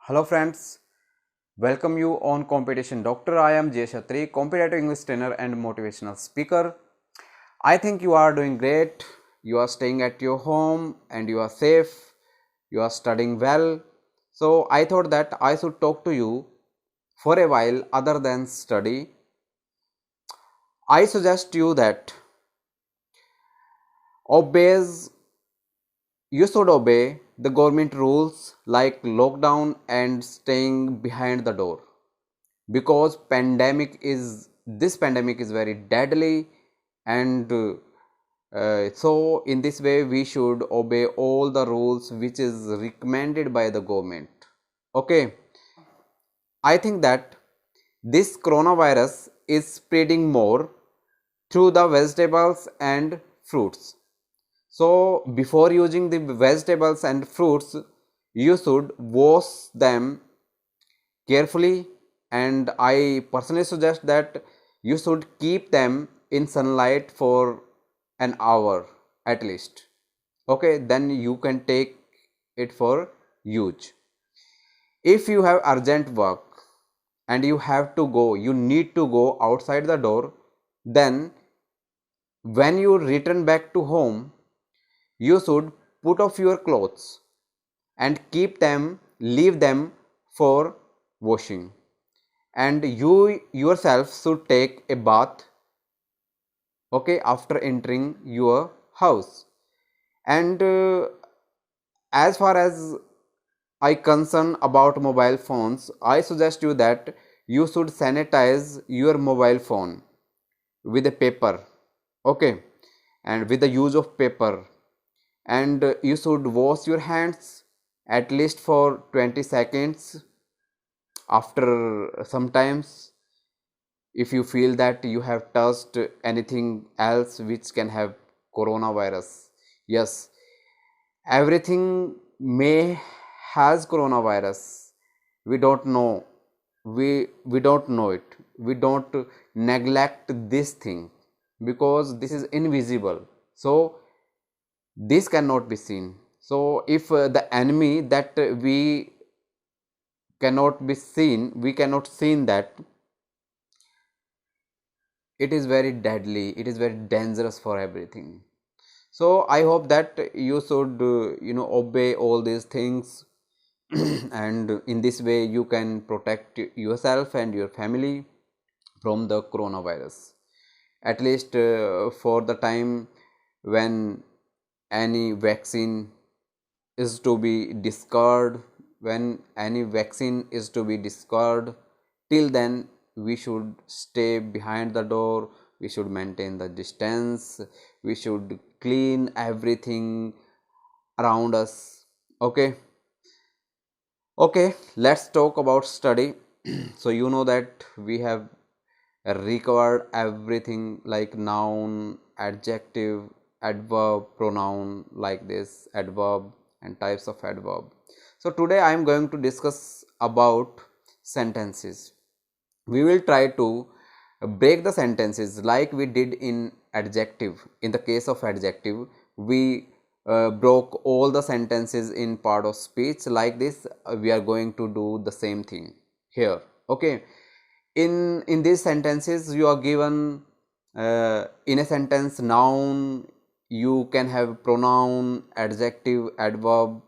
Hello friends, welcome you on Competition Doctor. I am Jay Shatri, competitive English trainer and motivational speaker. I think you are doing great. You are staying at your home and you are safe. You are studying well. So I thought that I should talk to you for a while other than study. I suggest you that obeys you should obey the government rules like lockdown and staying behind the door, because this pandemic is very deadly, and so in this way we should obey all the rules which is recommended by the government. Okay, I think that this coronavirus is spreading more through the vegetables and fruits. So before using the vegetables and fruits, you should wash them carefully, and I personally suggest that you should keep them in sunlight for an hour at least. Okay, then you can take it for use. If you have urgent work and you need to go outside the door, then when you return back to home, you should put off your clothes and leave them for washing, and you yourself should take a bath, okay, after entering your house. And as far as I concern about mobile phones, I suggest you that you should sanitize your mobile phone with a paper, okay, and with the use of paper, and you should wash your hands at least for 20 seconds after sometimes. If you feel that you have touched anything else which can have coronavirus, yes, everything may has coronavirus. We don't know, we don't know it. We don't neglect this thing because this is invisible, so this cannot be seen. So if the enemy that we cannot be seen, we cannot seen that, it is very deadly, it is very dangerous for everything. So I hope that you should obey all these things and in this way you can protect yourself and your family from the coronavirus, at least for the time when any vaccine is to be discarded. When any vaccine is to be discarded, till then we should stay behind the door, we should maintain the distance, we should clean everything around us. Okay, okay, let's talk about study. So you know that we have recovered everything like noun, adjective, adverb, pronoun, like this, adverb and types of adverb. So today I am going to discuss about sentences. We will try to break the sentences like we did in adjective. In the case of adjective, we broke all the sentences in part of speech. Like this, we are going to do the same thing here. Okay, in these sentences you are given in a sentence noun, you can have pronoun, adjective, adverb.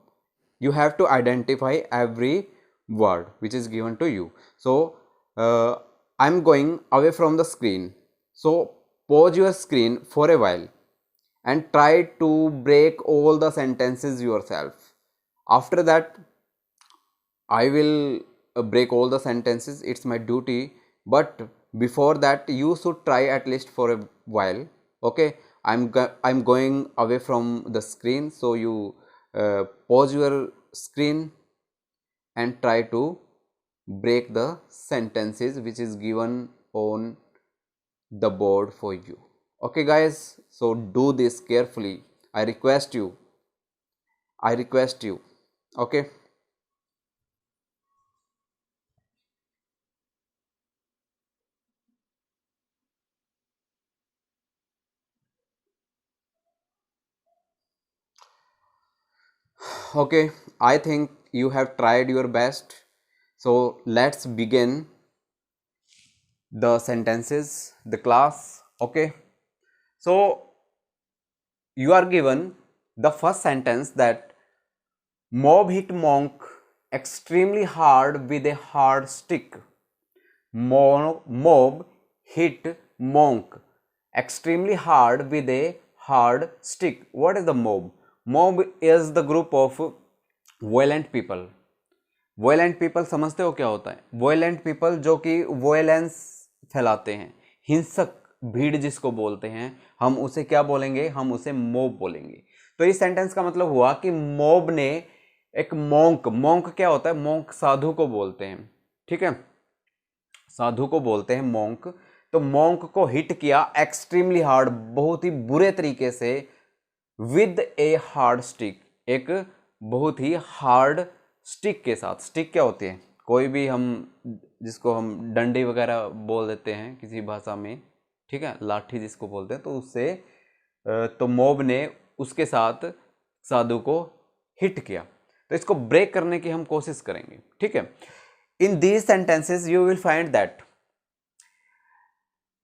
You have to identify every word which is given to you. So I'm going away from the screen, so pause your screen for a while and try to break all the sentences yourself. After that I will break all the sentences, it's my duty, but before that you should try at least for a while. Okay, I'm going away from the screen, so you pause your screen and try to break the sentences which is given on the board for you. Okay guys, so do this carefully. I request you. I request you. Okay. Okay, I think you have tried your best. So let's begin the sentences, the class. Okay, so you are given the first sentence that mob hit monk extremely hard with a hard stick. Mob hit monk extremely hard with a hard stick. What is the mob? Mob is the group of violent people. Violent people समझते हो क्या होता है? Violent people जो कि violence फैलाते हैं, हिंसक भीड़ जिसको बोलते हैं, हम उसे क्या बोलेंगे? हम उसे मॉब बोलेंगे। तो इस सेंटेंस का मतलब हुआ कि मॉब ने एक मॉन्क क्या होता है? मॉन्क साधु को बोलते हैं, ठीक है, साधु को बोलते हैं मॉन्क। तो मॉन्क को हिट किया एक्सट्रीमली हार्ड, बहुत ही बुरे तरीके से, विद ए हार्ड स्टिक, एक बहुत ही हार्ड स्टिक के साथ। स्टिक क्या होती है? कोई भी हम जिसको हम डंडी वगैरह बोल देते हैं किसी भाषा में, ठीक है, लाठी जिसको बोलते हैं, तो उससे तो मॉब ने उसके साथ साधु को हिट किया। तो इसको ब्रेक करने की हम कोशिश करेंगे, ठीक है। In these sentences you will find that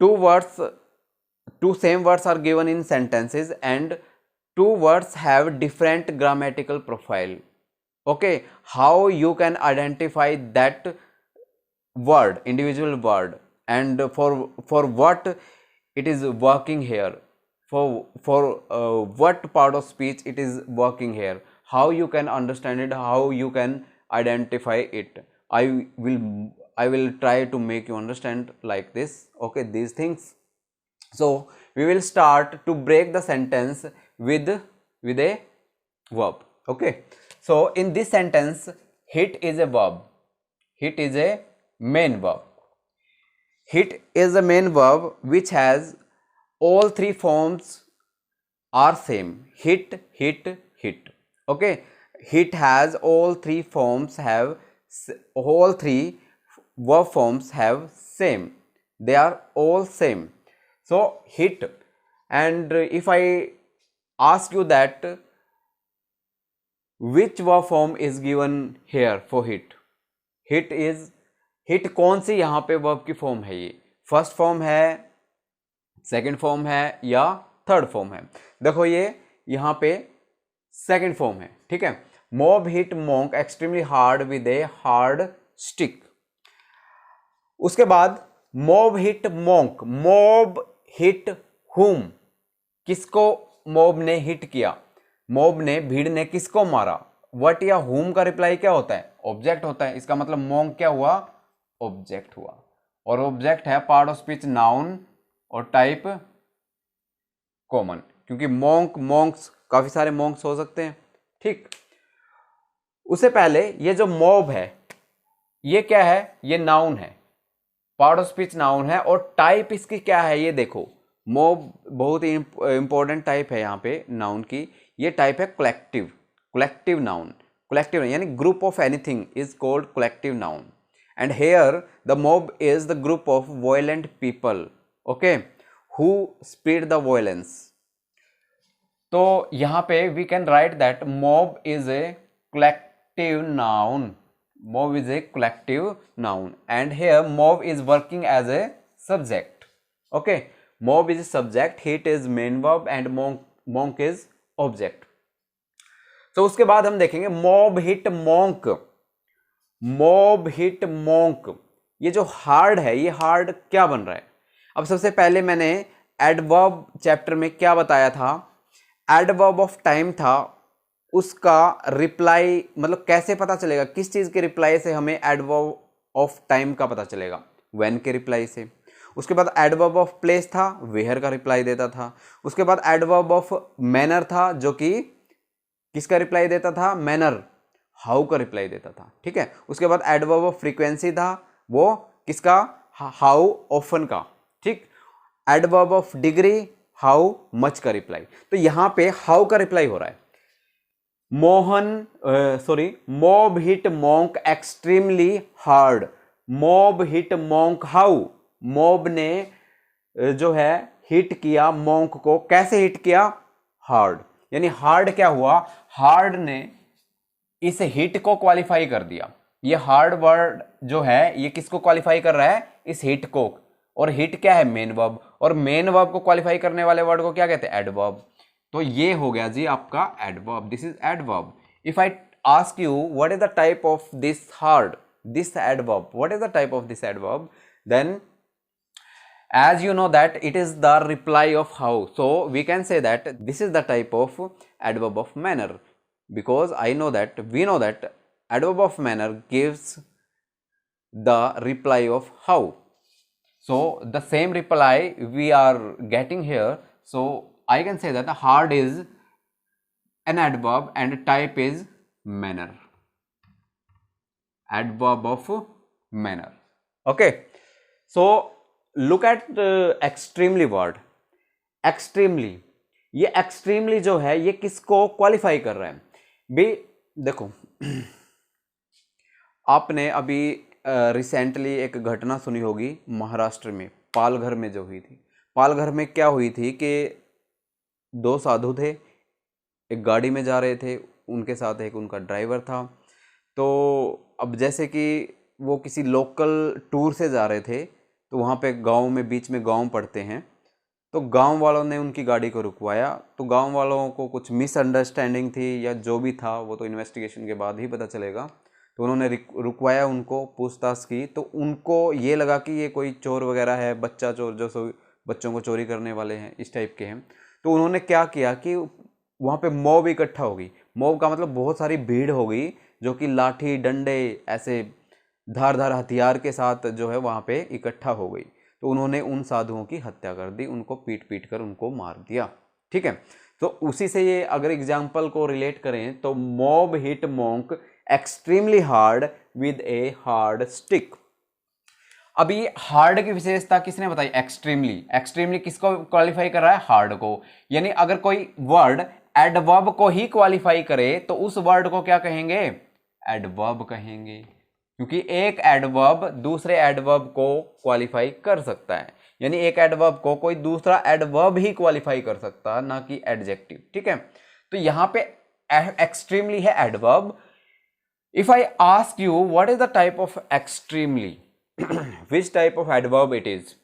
two same words are given in sentences and two words have different grammatical profile. Okay, how you can identify that word, individual word, and for what it is working here, for what part of speech it is working here, how you can understand it, how you can identify it. I will try to make you understand like this, okay, these things. So we will start to break the sentence with a verb. Okay, so in this sentence, hit is a verb. Hit is a main verb. Hit is a main verb which has all three forms are same. Hit, hit, hit. Okay, hit has all three forms, have all three verb forms have same. They are all same. So hit, and if I ask you that which verb form is given here for hit, hit कौन सी यहाँ पे verb की form है? ये first form है, second form है, या third form है? देखो ये यहाँ पे सेकंड फॉर्म है, ठीक है। Mob hit monk extremely hard with a hard stick. उसके बाद mob hit monk, mob hit हुम, किसको मॉब ने हिट किया? मॉब ने, भीड़ ने किसको मारा? व्हाट या हुम का रिप्लाई क्या होता है? ऑब्जेक्ट होता है। इसका मतलब मॉन्क क्या हुआ? ऑब्जेक्ट हुआ। और ऑब्जेक्ट है पार्ट ऑफ स्पीच नाउन और टाइप कॉमन, क्योंकि मॉन्क्स काफी सारे मॉन्क्स हो सकते हैं, ठीक। उससे पहले ये जो मॉब है ये क्या है? ये नाउन है, पार्ट ऑफ स्पीच नाउन है, और टाइप इसकी क्या है? ये देखो, मॉब बहुत ही इंपॉर्टेंट टाइप है यहाँ पे नाउन की। ये टाइप है कलेक्टिव नाउन। कलेक्टिव यानी group of anything is called collective noun, and here the mob is the group of violent people, okay, who spread the violence. तो यहाँ पे we can write that mob is a collective noun. Mob is a collective noun, and here mob is working as a subject. Okay, mob is a subject, hit is main verb, and monk is object. So उसके बाद हम देखेंगे mob hit monk. mob hit monk, ये जो hard है, ये hard क्या बन रहा है? अब सबसे पहले मैंने एडवर्ब चैप्टर में क्या बताया था? एडवर्ब ऑफ टाइम था, उसका रिप्लाई मतलब कैसे पता चलेगा? किस चीज के रिप्लाई से हमें एडवर्ब ऑफ टाइम का पता चलेगा? व्हेन के रिप्लाई से। उसके बाद एडवर्ब ऑफ प्लेस था, वेयर का रिप्लाई देता था। उसके बाद एडवर्ब ऑफ मैनर था, जो कि किसका रिप्लाई देता था? मैनर, हाउ का रिप्लाई देता था, ठीक है। उसके बाद एडवर्ब ऑफ फ्रीक्वेंसी था, वो किसका? हाउ ऑफन का, ठीक। Adverb of degree, how much का रिप्लाई। तो यहां पे हाउ का रिप्लाई हो रहा है। Mob hit monk extremely hard. Mob hit monk how, mob ने जो है हिट किया मॉन्क को, कैसे हिट किया? हार्ड। यानी हार्ड क्या हुआ? हार्ड ने इस हिट को क्वालिफाई कर दिया। ये हार्ड वर्ड जो है ये किसको क्वालिफाई कर रहा है, इस हिट को, और हिट क्या है, मेन वर्ब, और मेन वर्ब को क्वालिफाई करने वाले वर्ड को क्या कहते हैं, एडवर्ब। तो ये हो गया जी आपका adverb, this is adverb. If I ask you what is the type of this hard, this adverb, what is the type of this adverb, then as you know that it is the reply of how, so we can say that this is the type of adverb of manner, because I know that we know that adverb of manner gives the reply of how, so the same reply we are getting here, so I can say that the hard is an adverb and type is manner, adverb of manner. Okay, so look at extremely word, extremely, ये extremely जो है ये किसको qualify कर रहा है भी, देखो आपने अभी रिसेंटली एक घटना सुनी होगी महाराष्ट्र में, पालघर में जो हुई थी। पालघर में क्या हुई थी कि दो साधु थे, एक गाड़ी में जा रहे थे, उनके साथ एक उनका ड्राइवर था। तो अब जैसे कि वो किसी लोकल टूर से जा रहे थे, तो वहाँ पे गांव में, बीच में गांव पड़ते हैं, तो गांव वालों ने उनकी गाड़ी को रुकवाया। तो गांव वालों को कुछ मिसअंडरस्टैंडिंग थी या जो भी था, वो तो इन्वेस्टिगेशन के बाद ही पता चलेगा। तो उन्होंने रुकवाया, उनको पूछताछ की, तो उनको ये लगा कि ये कोई चोर वगैरह है, बच्चा चोर, जो सो बच्चों को चोरी करने वाले हैं, इस टाइप के हैं। तो उन्होंने क्या किया कि वहाँ पे मॉब इकट्ठा हो गई। मॉब का मतलब बहुत सारी भीड़ हो गई, जो कि लाठी डंडे ऐसे धारदार हथियार के साथ जो है वहाँ पे इकट्ठा हो गई। तो उन्होंने उन साधुओं की हत्या कर दी, उनको पीट पीट कर उनको मार दिया। ठीक है, तो उसी से ये अगर एग्जाम्पल को रिलेट करें तो mob hit monk extremely hard with a hard stick. अभी हार्ड की विशेषता किसने बताई, एक्सट्रीमली। एक्सट्रीमली किसको क्वालिफाई कर रहा है, हार्ड को। यानी अगर कोई वर्ड एडवर्ब को ही क्वालिफाई करे तो उस वर्ड को क्या कहेंगे, एडवर्ब कहेंगे, क्योंकि एक एडवर्ब दूसरे एडवर्ब को क्वालिफाई कर सकता है। यानी एक एडवर्ब को कोई दूसरा एडवर्ब ही क्वालिफाई कर सकता है, ना कि एडजेक्टिव। ठीक है, तो यहां पे एक्सट्रीमली है adverb. If I ask you what is the type of extremely, which type of adverb it is,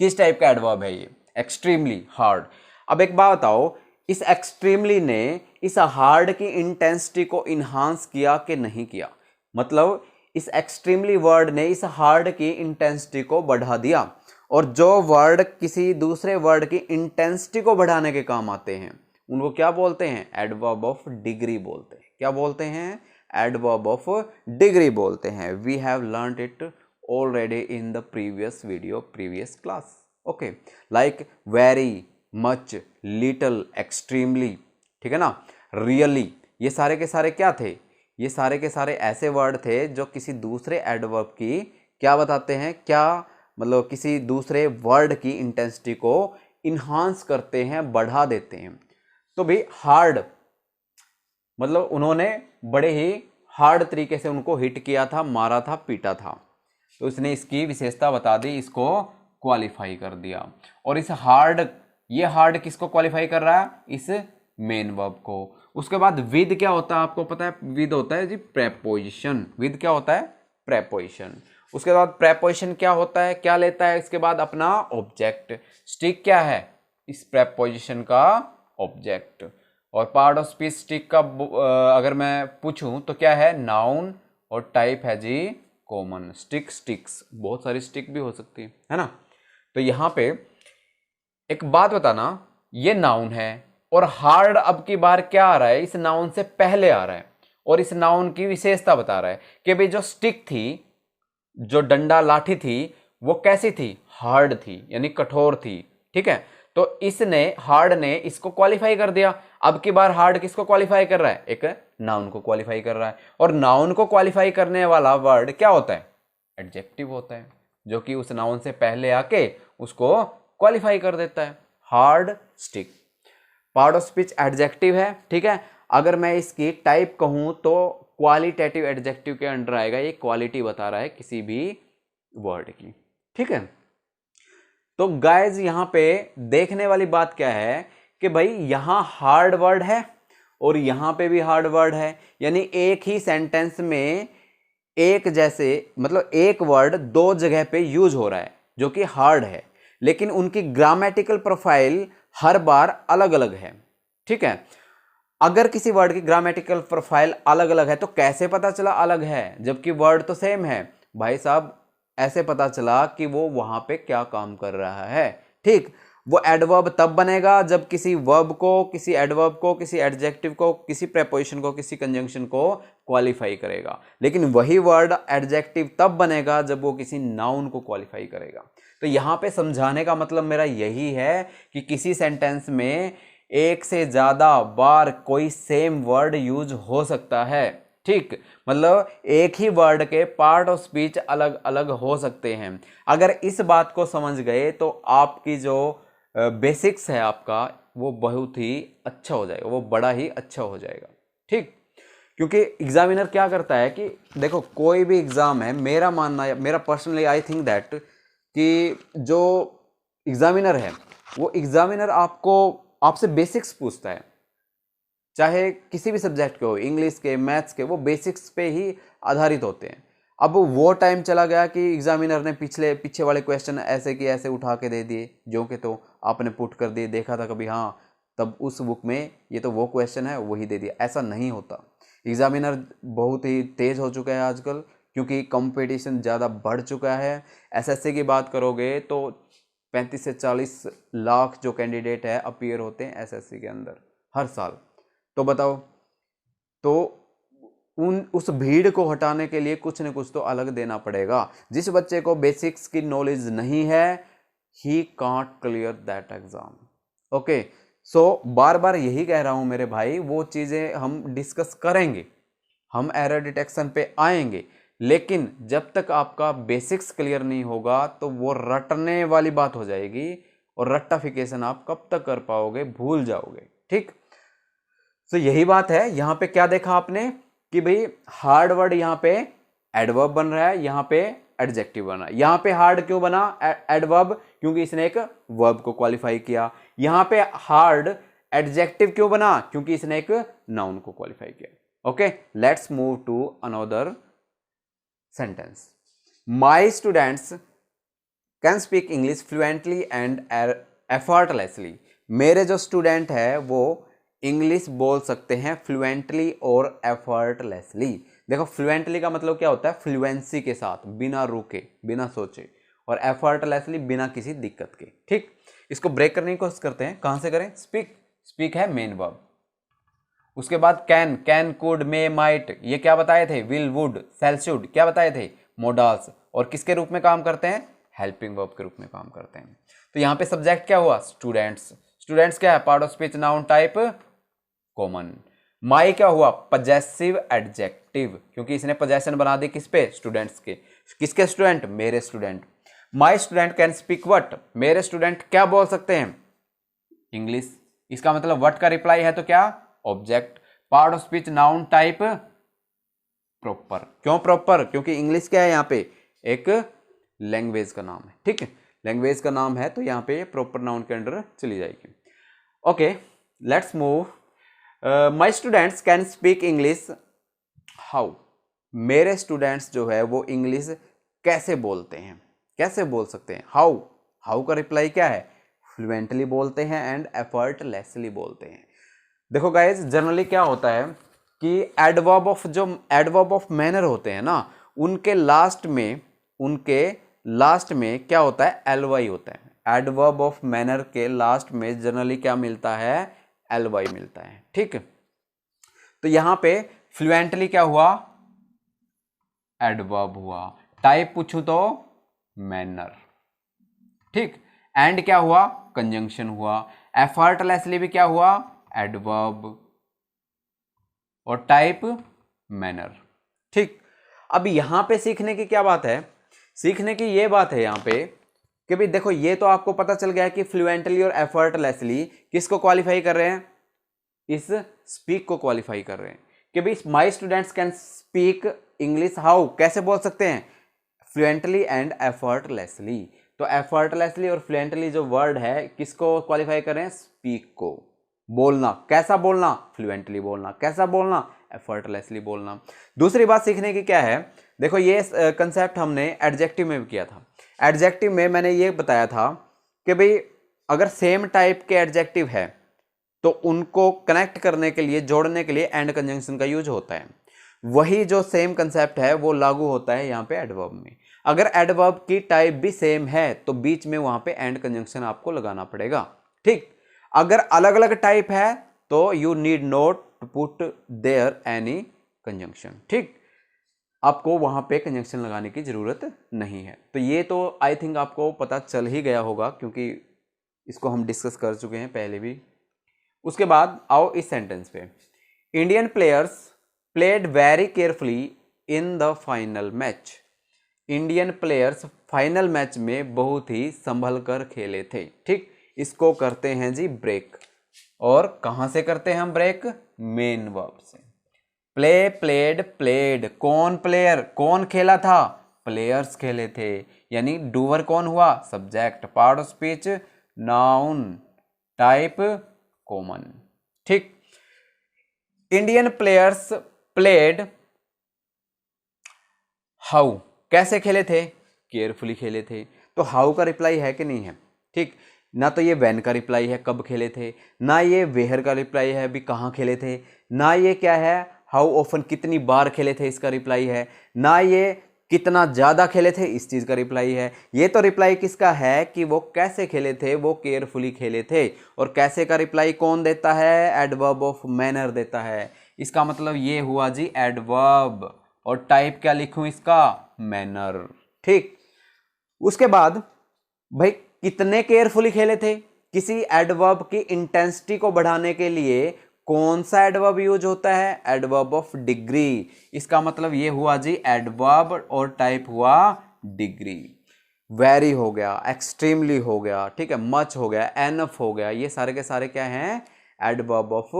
किस टाइप का एडवर्ब है ये, एक्सट्रीमली हार्ड। अब एक बात बताओ, इस एक्सट्रीमली ने इस हार्ड की इंटेंसिटी को इन्हांस किया कि नहीं किया। मतलब इस एक्सट्रीमली वर्ड ने इस हार्ड की इंटेंसिटी को बढ़ा दिया, और जो वर्ड किसी दूसरे वर्ड की इंटेंसिटी को बढ़ाने के काम आते हैं उनको क्या बोलते हैं, एडवर्ब ऑफ डिग्री बोलते हैं। क्या बोलते हैं, एडवर्ब ऑफ डिग्री बोलते हैं। We have learned it already in the previous video, previous class. Okay, like very, much, little, extremely, ठीक है ना, रियली, ये सारे के सारे क्या थे, ये सारे के सारे ऐसे वर्ड थे जो किसी दूसरे एडवर्ब की क्या बताते हैं, क्या मतलब किसी दूसरे वर्ड की इंटेंसिटी को इन्हांस करते हैं, बढ़ा देते हैं। तो भी हार्ड मतलब उन्होंने बड़े ही हार्ड तरीके से उनको हिट किया था, मारा था, पीटा था, तो इसने इसकी विशेषता बता दी, इसको क्वालिफाई कर दिया। और इस हार्ड, ये हार्ड किसको क्वालिफाई कर रहा है, इस मेन वर्ब को। उसके बाद विद क्या होता है, आपको पता है, विद होता है जी प्रेपोजिशन। विद क्या होता है, प्रेपोजिशन। उसके बाद प्रेपोजिशन क्या होता है, क्या लेता है इसके बाद, अपना ऑब्जेक्ट। स्टिक क्या है, इस प्रेपोजिशन का ऑब्जेक्ट। और पार्ट ऑफ स्पीच स्टिक का अगर मैं पूछूं तो क्या है, नाउन, और टाइप है जी कॉमन। स्टिक, स्टिक्स, बहुत सारी स्टिक भी हो सकती है ना। तो यहां पे एक बात बताना, ये नाउन है, और हार्ड अब की बार क्या आ रहा है, इस नाउन से पहले आ रहा है, और इस नाउन की विशेषता बता रहा है कि भाई जो स्टिक थी, जो डंडा लाठी थी, वो कैसी थी, हार्ड थी, यानी कठोर थी। ठीक है, तो इसने, हार्ड ने इसको क्वालिफाई कर दिया। अब की बार हार्ड किसको क्वालिफाई कर रहा है, एक नाउन को क्वालिफाई कर रहा है। और नाउन को क्वालिफाई करने वाला वर्ड क्या होता है, एडजेक्टिव होता है, जो कि उस नाउन से पहले आके उसको क्वालिफाई कर देता है। Hard, stick, part of speech adjective है। ठीक है, अगर मैं इसकी टाइप कहूं तो क्वालिटेटिव एडजेक्टिव के अंडर आएगा, ये क्वालिटी बता रहा है किसी भी वर्ड की। ठीक है, तो गाइज यहां पे देखने वाली बात क्या है कि भाई यहां हार्ड वर्ड है और यहां पे भी हार्ड वर्ड है, यानी एक ही सेंटेंस में एक जैसे, मतलब एक वर्ड दो जगह पे यूज हो रहा है जो कि हार्ड है, लेकिन उनकी ग्रामेटिकल प्रोफाइल हर बार अलग अलग है। ठीक है, अगर किसी वर्ड की ग्रामेटिकल प्रोफाइल अलग अलग है तो कैसे पता चला अलग है, जबकि वर्ड तो सेम है? भाई साहब, ऐसे पता चला कि वो वहां पे क्या काम कर रहा है। ठीक, वो एडवर्ब तब बनेगा जब किसी वर्ब को, किसी एडवर्ब को, किसी एडजेक्टिव को, किसी प्रेपोजिशन को, किसी कंजंक्शन को क्वालिफाई करेगा। लेकिन वही वर्ड एडजेक्टिव तब बनेगा जब वो किसी नाउन को क्वालिफाई करेगा। तो यहां पे समझाने का मतलब मेरा यही है कि किसी सेंटेंस में एक से ज्यादा बार कोई सेम वर्ड यूज हो सकता है। ठीक, मतलब एक ही वर्ड के पार्ट ऑफ स्पीच अलग अलग हो सकते हैं। अगर इस बात को समझ गए तो आपकी जो बेसिक्स है आपका, वो बहुत ही अच्छा हो जाएगा, वो बड़ा ही अच्छा हो जाएगा। ठीक, क्योंकि एग्जामिनर क्या करता है कि देखो, कोई भी एग्जाम है, मेरा मानना, मेरा पर्सनली आई थिंक दैट कि जो एग्जामिनर है वो एग्जामिनर आपसे बेसिक्स पूछता है, चाहे किसी भी सब्जेक्ट के हो, इंग्लिश के, मैथ्स के, वो बेसिक्स पे ही आधारित होते हैं। अब वो टाइम चला गया कि एग्जामिनर ने पीछे वाले क्वेश्चन ऐसे कि ऐसे उठा के दे दिए, जो कि तो आपने पुट कर दिए, देखा था कभी, हाँ तब उस बुक में ये तो वो क्वेश्चन है, वही दे दिया। ऐसा नहीं होता। एग्जामिनर बहुत ही तेज हो चुका है आजकल, क्योंकि कंपटीशन ज़्यादा बढ़ चुका है। एसएससी की बात करोगे तो 35 से 40 लाख जो कैंडिडेट है अपीयर होते हैं एसएससी के अंदर हर साल। तो बताओ, तो उस भीड़ को हटाने के लिए कुछ न कुछ तो अलग देना पड़ेगा। जिस बच्चे को बेसिक्स की नॉलेज नहीं है, he can't clear that exam. Okay, so बार बार यही कह रहा हूं मेरे भाई, वो चीजें हम डिस्कस करेंगे, हम एरर डिटेक्शन पे आएंगे, लेकिन जब तक आपका बेसिक्स क्लियर नहीं होगा तो वो रटने वाली बात हो जाएगी, और रट्टाफिकेशन आप कब तक कर पाओगे, भूल जाओगे। ठीक, तो यही बात है। यहां पे क्या देखा आपने कि भाई हार्ड वर्ड यहां पे एडवर्ब बन रहा है, यहां पे एडजेक्टिव बन रहा है। यहां पे हार्ड क्यों बना एडवर्ब? क्योंकि इसने एक वर्ब को क्वालिफाई किया। यहां पे हार्ड एडजेक्टिव क्यों बना? क्योंकि इसने एक नाउन को क्वालिफाई किया। Okay, let's move to another sentence. My students can speak English fluently and effortlessly. मेरे जो स्टूडेंट है वो इंग्लिश बोल सकते हैं फ्लुएंटली और एफर्टलेसली। देखो, फ्लुएंटली का मतलब क्या होता है? फ्लुएंसी के साथ, बिना रुके, बिना सोचे, और एफर्टलेसली बिना किसी दिक्कत के। ठीक, इसको ब्रेक करने की कोशिश करते हैं। कहां से करें? स्पीक, स्पीक है मेन वर्ब। उसके बाद can, can, could, may, might, ये क्या बताए थे? विल, वुड, शैल, शुड, क्या बताए थे? मोडाल्स। और किसके रूप में काम करते हैं? हेल्पिंग वर्ब के रूप में काम करते हैं। तो यहां पे सब्जेक्ट क्या हुआ? स्टूडेंट्स। स्टूडेंट्स क्या है? Part of speech, noun type, common. My क्या हुआ? पजेसिव एडजेक्टिव, क्योंकि इसने पोजेशन बना दी किस पे? स्टूडेंट्स के। किसके स्टूडेंट? मेरे student. My student can speak what? मेरे स्टूडेंट क्या बोल सकते हैं? इंग्लिश। इसका मतलब वट का रिप्लाई है तो क्या? Object. Part of speech, noun type, proper. क्यों प्रॉपर? क्योंकि इंग्लिश क्या है यहां पे? एक लैंग्वेज का नाम है। ठीक है, लैंग्वेज का नाम है तो यहां पे प्रॉपर नाउन के अंडर चली जाएगी। Okay, let's move. My students can speak English how? मेरे स्टूडेंट्स जो है वो इंग्लिश कैसे बोलते हैं, कैसे बोल सकते हैं? हाउ। हाउ का रिप्लाई क्या है? फ्लुएंटली बोलते हैं एंड एफर्टलेसली बोलते हैं। देखो गाइज, जनरली क्या होता है कि एडवर्ब ऑफ, जो एडवर्ब ऑफ मैनर होते हैं ना, उनके लास्ट में क्या होता है? एलवाई होता है। एडवर्ब ऑफ मैनर के लास्ट में जनरली क्या मिलता है? एलवाई मिलता है। ठीक, तो यहां पे फ्लुएंटली क्या हुआ? एडवर्ब हुआ। टाइप पूछूं तो मैनर। ठीक, एंड क्या हुआ? कंजंक्शन हुआ। एफर्टलेसली भी क्या हुआ? एडवर्ब, और टाइप मैनर। ठीक, अब यहां पे सीखने की क्या बात है? सीखने की ये बात है यहां पे कि भाई देखो, ये तो आपको पता चल गया कि फ्लुएंटली और एफर्टलेसली किसको क्वालिफाई कर रहे हैं? इस स्पीक को क्वालिफाई कर रहे हैं कि भाई माई students can speak English how? कैसे बोल सकते हैं? Fluently and effortlessly. तो एफर्टलेसली और फ्लुएंटली जो वर्ड है किसको क्वालिफाई कर रहे हैं? स्पीक को। बोलना, कैसा बोलना? फ्लुएंटली बोलना। कैसा बोलना? एफर्टलेसली बोलना। दूसरी बात सीखने की क्या है? देखो ये कंसेप्ट हमने एडजेक्टिव में भी किया था। एडजेक्टिव में मैंने ये बताया था कि भाई अगर सेम टाइप के एडजेक्टिव है तो उनको कनेक्ट करने के लिए, जोड़ने के लिए एंड कंजंक्शन का यूज होता है। वही जो सेम कंसेप्ट है वो लागू होता है यहाँ पे एडवर्ब में। अगर एडवर्ब की टाइप भी सेम है तो बीच में वहां पे एंड कंजंक्शन आपको लगाना पड़ेगा। ठीक, अगर अलग अलग टाइप है तो you need not to put there any conjunction. ठीक, आपको वहां पे कंजंक्शन लगाने की जरूरत नहीं है। तो ये तो आई थिंक आपको पता चल ही गया होगा क्योंकि इसको हम डिस्कस कर चुके हैं पहले भी। उसके बाद आओ इस सेंटेंस पे, Indian players played very carefully in the final match. Indian players final match में बहुत ही संभल कर खेले थे। ठीक, इसको करते हैं जी ब्रेक। और कहां से करते हैं हम ब्रेक? मेन वर्ब से। प्ले, प्लेड, प्लेड, कौन प्लेयर, कौन खेला था? प्लेयर्स खेले थे, यानी डूअर कौन हुआ? Subject, part of speech noun, type common. ठीक, इंडियन प्लेयर्स प्लेड हाउ, कैसे खेले थे? केयरफुली खेले थे। तो हाउ का रिप्लाई है कि नहीं है? ठीक, ना तो ये व्हेन का रिप्लाई है कब खेले थे, ना ये वेयर का रिप्लाई है भी कहां खेले थे, ना ये क्या है हाउ ऑफन कितनी बार खेले थे इसका रिप्लाई है, ना ये कितना ज्यादा खेले थे इस चीज का रिप्लाई है। ये तो रिप्लाई किसका है कि वो कैसे खेले थे, वो केयरफुली खेले थे। और कैसे का रिप्लाई कौन देता है? एडवर्ब ऑफ मैनर देता है। इसका मतलब ये हुआ जी एडवर्ब, और टाइप क्या लिखूं इसका? मैनर। ठीक, उसके बाद भाई कितने केयरफुली खेले थे? किसी एडवर्ब की इंटेंसिटी को बढ़ाने के लिए कौन सा एडवर्ब यूज होता है? Adverb of degree. इसका मतलब ये हुआ जी एडवर्ब और टाइप हुआ डिग्री। वेरी हो गया, एक्सट्रीमली हो गया, ठीक है, मच हो गया, एनफ हो गया, ये सारे के सारे क्या हैं? एडवर्ब ऑफ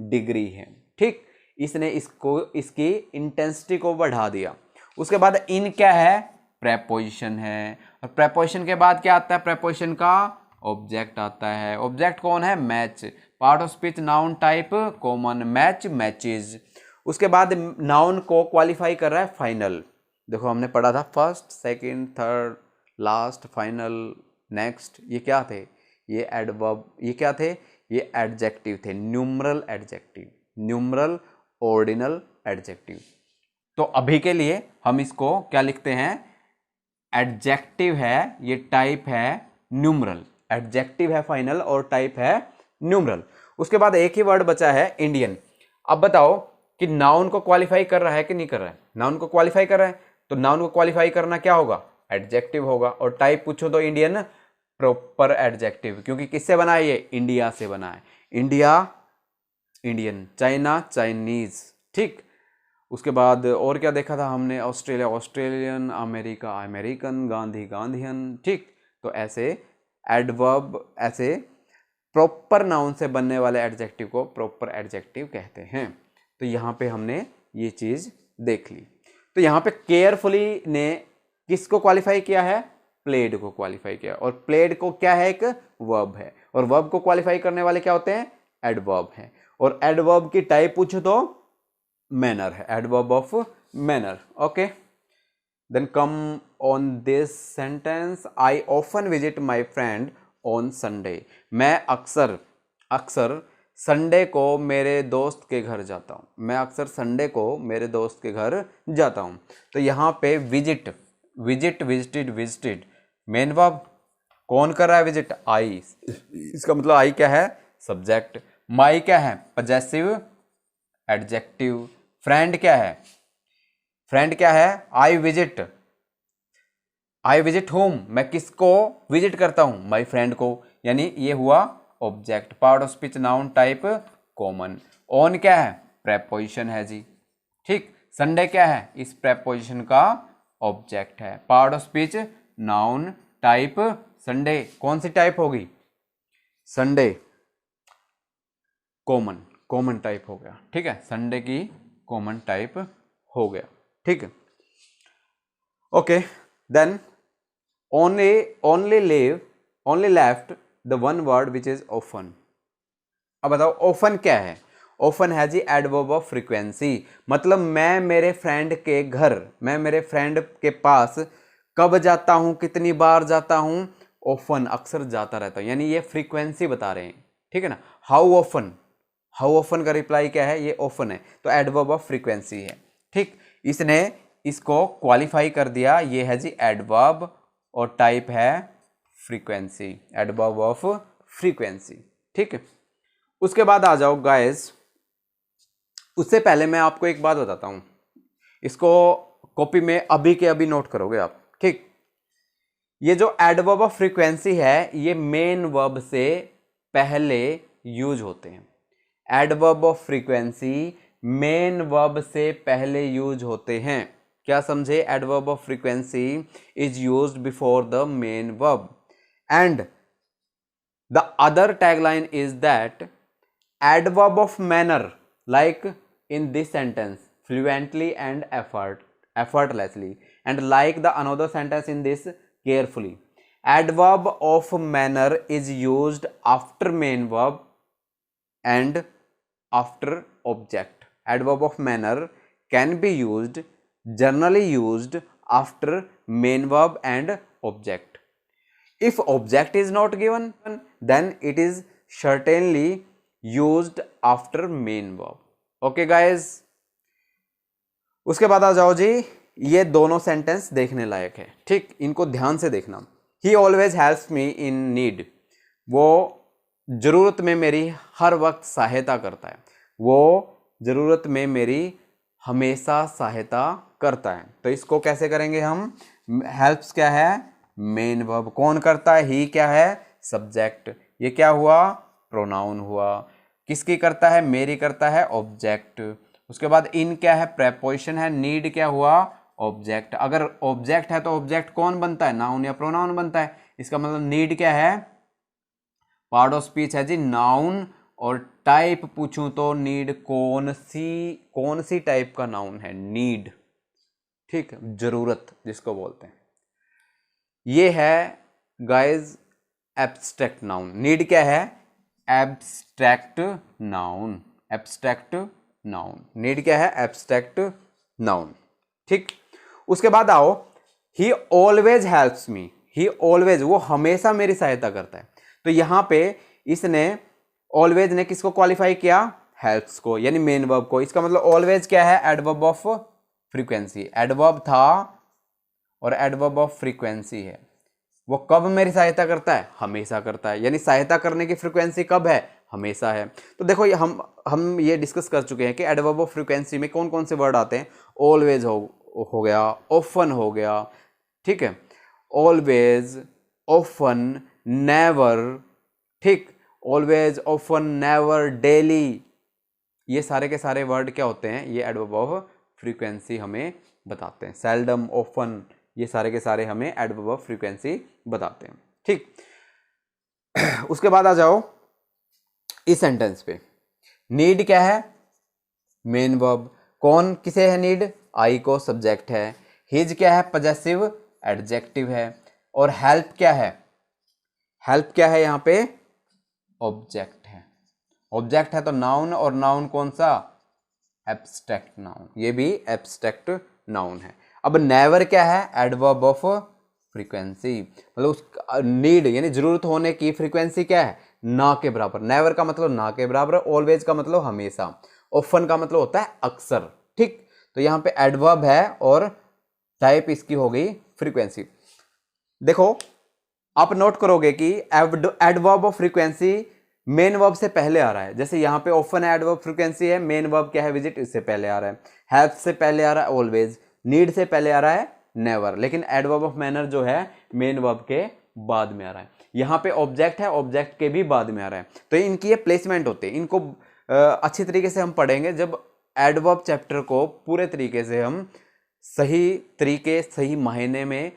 डिग्री है। ठीक, इसने इसको, इसकी इंटेंसिटी को बढ़ा दिया। उसके बाद इन क्या है? प्रेपोजिशन है। और प्रेपोजिशन के बाद क्या आता है? प्रेपोजिशन का ऑब्जेक्ट आता है। ऑब्जेक्ट कौन है? Match, part of speech noun type common, match, matches. उसके बाद नाउन को क्वालिफाई कर रहा है फाइनल। देखो हमने पढ़ा था first, second, third, last, final, next, ये क्या थे? ये एडवर्ब, ये क्या थे? ये एडजेक्टिव थे, numeral adjective, numeral ordinal adjective. तो अभी के लिए हम इसको क्या लिखते हैं? एडजेक्टिव है, ये टाइप है न्यूमरल, एडजेक्टिव है फाइनल और टाइप है न्यूमरल। उसके बाद एक ही वर्ड बचा है इंडियन। अब बताओ कि नाउन को क्वालिफाई कर रहा है कि नहीं कर रहा है? नाउन को क्वालिफाई कर रहा है, तो नाउन को क्वालिफाई करना क्या होगा? एडजेक्टिव होगा। और टाइप पूछो तो इंडियन प्रॉपर एडजेक्टिव, क्योंकि किससे बना है? ये इंडिया से बना है। India Indian, China Chinese. ठीक, उसके बाद और क्या देखा था हमने? Australia Australian, America American, Gandhi Gandhian. ठीक, तो ऐसे एडवर्ब, ऐसे प्रॉपर नाउन से बनने वाले एडजेक्टिव को प्रॉपर एडजेक्टिव कहते हैं। तो यहाँ पे हमने ये चीज देख ली। तो यहाँ पे केयरफुली ने किसको क्वालिफाई किया है? प्लेड को क्वालिफाई किया। और प्लेड को क्या है? एक वर्ब है। और वर्ब को क्वालिफाई करने वाले क्या होते हैं? एडवर्ब है। और एडवर्ब की टाइप पूछो तो मैनर है, adverb of manner. Okay, then come on this sentence, I often visit my friend on Sunday. मैं अक्सर संडे को मेरे दोस्त के घर जाता हूँ। मैं अक्सर संडे को मेरे दोस्त के घर जाता हूँ। तो यहाँ पे visit, visit, visited, visited, main verb. कौन कर रहा है विजिट? आई। इसका मतलब आई क्या है? सब्जेक्ट। माई क्या है? Possessive adjective. फ्रेंड क्या है? फ्रेंड क्या है? I visit, I visit home, मैं किसको विजिट करता हूं? माई फ्रेंड को, यानी ये हुआ object, part of speech noun type common. On क्या है? प्रेपोजिशन है जी। ठीक, संडे क्या है? इस प्रेपोजिशन का ऑब्जेक्ट है, part of speech noun type Sunday. कौन सी टाइप होगी? संडे कॉमन, कॉमन टाइप हो गया। ठीक है, संडे की कॉमन टाइप हो गया। ठीक है, okay, then only left the one word which is often। अब बताओ ऑफन क्या है? ऑफन है जी एडवर्ब ऑफ फ्रीक्वेंसी, मतलब मैं मेरे फ्रेंड के घर, मैं मेरे फ्रेंड के पास कब जाता हूं, कितनी बार जाता हूं, ऑफन, अक्सर जाता रहता हूं, यानी ये फ्रीक्वेंसी बता रहे हैं, ठीक है ना। हाउ ऑफन, हाउ ऑफन का रिप्लाई क्या है, ये ऑफन है, तो एडवर्ब ऑफ फ्रीक्वेंसी है, ठीक। इसने इसको क्वालिफाई कर दिया, ये है जी एडवर्ब और टाइप है फ्रीक्वेंसी, एडवर्ब ऑफ फ्रीक्वेंसी, ठीक है। उसके बाद आ जाओ गाइस, उससे पहले मैं आपको एक बात बताता हूं, इसको कॉपी में अभी के अभी नोट करोगे आप, ठीक। ये जो एडवर्ब ऑफ फ्रीक्वेंसी है ये मेन वर्ब से पहले यूज होते हैं, adverb of frequency main verb से पहले यूज होते हैं, क्या समझे, adverb of frequency is used before the main verb and the other tagline is that adverb of manner like in this sentence fluently and effortlessly, and like the another sentence in this carefully. Adverb of manner is used after main verb and after object. Adverb of manner can be used, generally used after main verb and object. If object is not given, then it is certainly used after main verb. Okay guys, उसके बाद आ जाओ जी, ये दोनों sentence देखने लायक है, ठीक, इनको ध्यान से देखना। He always helps me in need, वो जरूरत में मेरी हर वक्त सहायता करता है, वो जरूरत में मेरी हमेशा सहायता करता है। तो इसको कैसे करेंगे हम, हेल्प्स क्या है, मेन वर्ब, कौन करता है, ही क्या है, सब्जेक्ट, ये क्या हुआ, प्रोनाउन हुआ, किसकी करता है, मेरी करता है, ऑब्जेक्ट। उसके बाद इन क्या है, प्रेपोजिशन है, नीड क्या हुआ, ऑब्जेक्ट। अगर ऑब्जेक्ट है तो ऑब्जेक्ट कौन बनता है, नाउन या प्रोनाउन बनता है, इसका मतलब नीड क्या है, पार्ट ऑफ स्पीच है जी, नाउन। और टाइप पूछूं तो नीड कौन सी टाइप का नाउन है, नीड, ठीक, जरूरत जिसको बोलते हैं। ये है गाइज एब्स्ट्रैक्ट नाउन, नीड क्या है, abstract noun, abstract noun, need क्या है, एब्स्ट्रैक्ट नाउन, ठीक। उसके बाद आओ, ही ऑलवेज हेल्प्स मी, ही ऑलवेज, वो हमेशा मेरी सहायता करता है। तो यहां पे इसने ऑलवेज ने किसको क्वालिफाई किया, हेल्प्स को, यानी मेन वर्ब को। इसका मतलब ऑलवेज क्या है, एडवर्ब ऑफ फ्रीक्वेंसी, एडवर्ब था और एडवर्ब ऑफ फ्रीक्वेंसी है। वो कब मेरी सहायता करता है, हमेशा करता है, यानी सहायता करने की फ्रीक्वेंसी कब है, हमेशा है। तो देखो ये हम ये डिस्कस कर चुके हैं कि एडवर्ब ऑफ फ्रीक्वेंसी में कौन कौन से वर्ड आते हैं, ऑलवेज हो गया, ऑफन हो गया, ठीक है, ऑलवेज, ऑफन, नेवर, ठीक, ऑलवेज, ऑफन, नेवर, डेली, ये सारे के सारे वर्ड क्या होते हैं, ये एडवर्ब ऑफ फ्रीक्वेंसी हमें बताते हैं। सेल्डम, ऑफन, ये सारे के सारे हमें एडवर्ब ऑफ फ्रीक्वेंसी बताते हैं, ठीक। उसके बाद आ जाओ इस सेंटेंस पे, नीड क्या है, मेन वर्ब, कौन किसे है नीड, आई को, सब्जेक्ट है। हिज क्या है, पजेसिव एडजेक्टिव है। और हेल्प क्या है, हेल्प क्या है यहां पे, ऑब्जेक्ट है, ऑब्जेक्ट है तो नाउन, और नाउन कौन सा, एब्स्ट्रैक्ट नाउन, ये भी एब्स्ट्रैक्ट नाउन है। अब नेवर क्या है, एडवर्ब ऑफ फ्रीक्वेंसी, मतलब उस नीड यानी जरूरत होने की फ्रीक्वेंसी क्या है, ना के बराबर। नेवर का मतलब ना के बराबर, ऑलवेज का मतलब हमेशा, ऑफन का मतलब होता है अक्सर, ठीक। तो यहां पे एडवर्ब है और टाइप इसकी हो गई फ्रीक्वेंसी। देखो आप नोट करोगे कि adverb of frequency main verb से पहले आ रहा है, जैसे यहां पे ऑफन है, एडवर्ब फ्रीक्वेंसी है, मेन वर्ब क्या है, विजिट, इससे पहले आ रहा है। हेल्प से पहले आ रहा है ऑलवेज, नीड से पहले आ रहा है नेवर, लेकिन एडवर्ब ऑफ मैनर जो है मेन वर्ब के बाद में आ रहा है। यहां पे ऑब्जेक्ट है, ऑब्जेक्ट के भी बाद में आ रहा है। तो इनकी ये प्लेसमेंट होते हैं, इनको अच्छी तरीके से हम पढ़ेंगे जब एडवर्ब चैप्टर को पूरे तरीके से हम सही तरीके, सही मायने में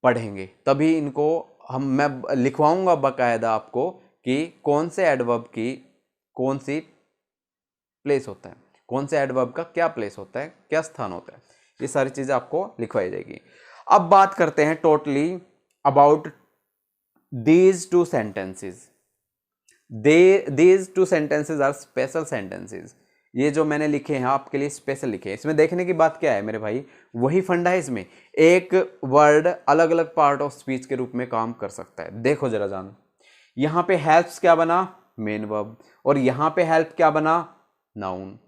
पढ़ेंगे, तभी इनको मैं लिखवाऊंगा बाकायदा आपको कि कौन से एडवर्ब की कौन सी प्लेस होता है, कौन से एडवर्ब का क्या प्लेस होता है, क्या स्थान होता है, ये सारी चीजें आपको लिखवाई जाएगी। अब बात करते हैं totally about these two sentences. These two sentences are special sentences. ये जो मैंने लिखे हैं आपके लिए स्पेशल लिखे हैं। इसमें देखने की बात क्या है मेरे भाई, वही फंडा है इसमें, एक वर्ड अलग अलग पार्ट ऑफ स्पीच के रूप में काम कर सकता है। देखो जरा जान, यहां पे हेल्प्स क्या बना, मेन वर्ब, और यहां पे हेल्प क्या बना, नाउन।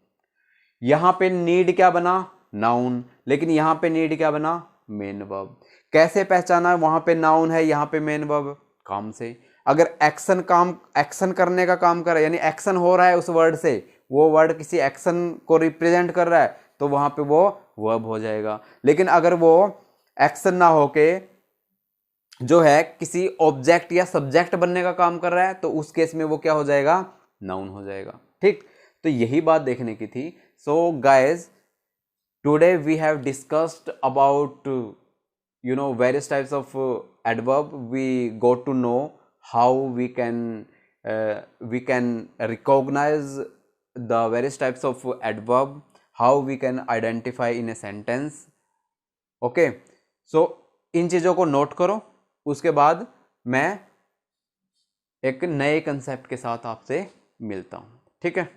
यहां पे नीड क्या बना, नाउन, लेकिन यहां पे नीड क्या बना, मेन वर्ब। कैसे पहचाना वहां पे नाउन है यहां पे मेन वर्ब, काम से। अगर एक्शन करने का काम कर रहा है, यानी एक्शन हो रहा है उस वर्ड से, वो वर्ड किसी एक्शन को रिप्रेजेंट कर रहा है, तो वहां पे वो वर्ब हो जाएगा। लेकिन अगर वो एक्शन ना होके जो है किसी ऑब्जेक्ट या सब्जेक्ट बनने का काम कर रहा है, तो उस केस में वो क्या हो जाएगा, नाउन हो जाएगा। ठीक, तो यही बात देखने की थी। So guys, today we have discussed about various types of adverb. We got to know how we can recognize the various types of adverb, how we can identify in a sentence. Okay, so इन चीज़ों को note करो, उसके बाद मैं एक नए concept के साथ आपसे मिलता हूँ। ठीक है।